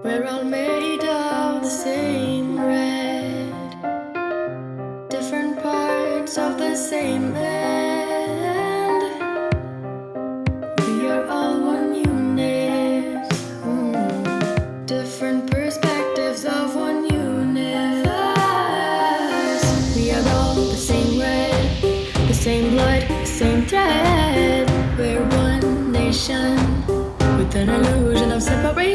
We're all made of the same red, different parts of the same band. We are all one unit, different perspectives of one universe. We are all the same red, the same blood, the same thread. We're one nation with an illusion of separation.